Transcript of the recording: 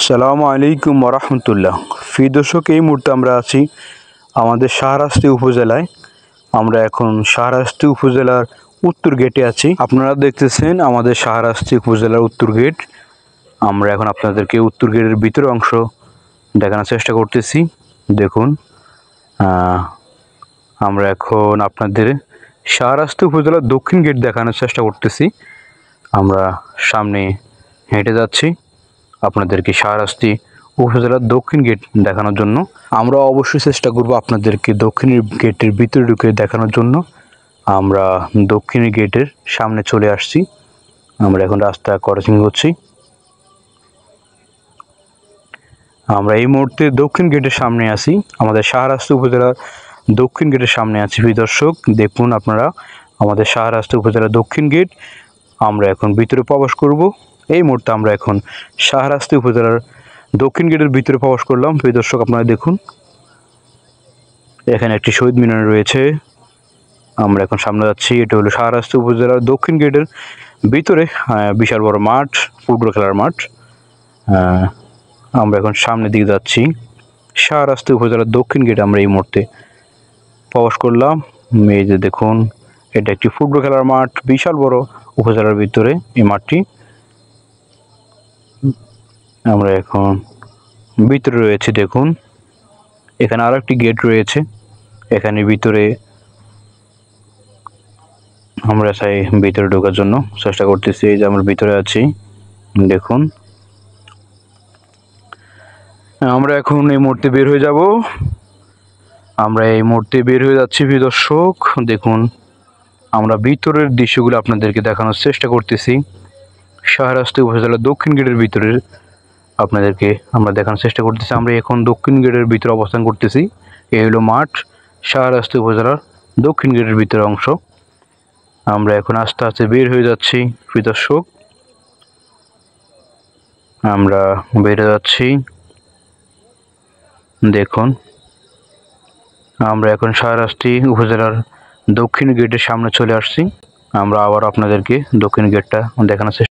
আসসালামু আলাইকুম ওরহমতুল্লাহ। প্রিয় দর্শক, এই মুহূর্তে আমরা আছি আমাদের শাহরাস্তি উপজেলায়। আমরা এখন শাহরাস্তি উপজেলার উত্তর গেটে আছি। আপনারা দেখতেছেন আমাদের শাহরাস্তি উপজেলার উত্তর গেট। আমরা এখন আপনাদেরকে উত্তর গেটের ভিতরের অংশ দেখানোর চেষ্টা করতেছি। দেখুন, আমরা এখন আপনাদের শাহরাস্তি উপজেলার দক্ষিণ গেট দেখানোর চেষ্টা করতেছি। আমরা সামনে হেঁটে যাচ্ছি আপনাদেরকে শাহরাস্তি উপজেলার দক্ষিণ গেট দেখানোর জন্য। আমরা অবশ্যই চেষ্টা করব আপনাদেরকে দক্ষিণ গেটের ভিতরে ঢুকে দেখানোর জন্য। আমরা দক্ষিণ গেটের সামনে চলে আসছি। আমরা এখন রাস্তা ক্রসিং করছি। আমরা এই মুহূর্তে দক্ষিণ গেটের সামনে আছি, আমাদের শাহরাস্তি উপজেলার দক্ষিণ গেটের সামনে আছি। প্রিয় দর্শক, দেখুন আপনারা আমাদের শাহরাস্তি উপজেলার দক্ষিণ গেট। আমরা এখন ভিতরে প্রবেশ করব। এই মুহূর্তে আমরা এখন শাহরাস্তি উপজেলার দক্ষিণ গেটের ভিতরে প্রবেশ করলাম। প্রিয় দর্শক, আপনারা দেখুন এখানে একটি শহীদ মিনার রয়েছে। আমরা এখন সামনে যাচ্ছি। এটা হলো শাহরাস্তি উপজেলার দক্ষিণ গেটের ভিতরে বিশাল বড় মাঠ, ফুটবল খেলার মাঠ। আমরা এখন সামনের দিকে যাচ্ছি। শাহরাস্তি উপজেলার দক্ষিণ গেটে আমরা এই মুহূর্তে প্রবেশ করলাম। এই যে দেখুন, এটা একটি ফুটবল খেলার মাঠ, বিশাল বড় উপজেলার ভিতরে এই মাঠটি। আমরা এখন ভিতরে রয়েছে। দেখুন এখানে আরো একটি গেট রয়েছে। এখানে ভিতরে আমরা চাই ভিতরে ঢোকার জন্য চেষ্টা করতেছি। এই যে আমরা ভিতরে আছি, দেখুন আমরা এখন এই মুহূর্তে বের হয়ে যাব। আমরা এই মুহূর্তে বের হয়ে যাচ্ছি। প্রিয় দর্শক, দেখুন আমরা ভিতরের দৃশ্যগুলো আপনাদেরকে দেখানোর চেষ্টা করতেছি। শাহরাস্তি উপজেলার দক্ষিণ গেটের ভিতরের আপনাদেরকে আমরা দেখানোর চেষ্টা করতেছি। আমরা এখন দক্ষিণ গেটের ভিতরে অবস্থান করতেছি। এই হলো মাঠ, শাহরাস্তি উপজেলার দক্ষিণ গেটের ভিতরের অংশ। আমরা এখন আস্তে আস্তে বের হয়ে যাচ্ছি। প্রিয় দর্শক, আমরা বের যাচ্ছি। দেখুন আমরা এখন শাহরাস্তি উপজেলার দক্ষিণ গেটের সামনে চলে আসছি। আমরা আবার আপনাদেরকে দক্ষিণ গেটটা দেখানোর চেষ্টা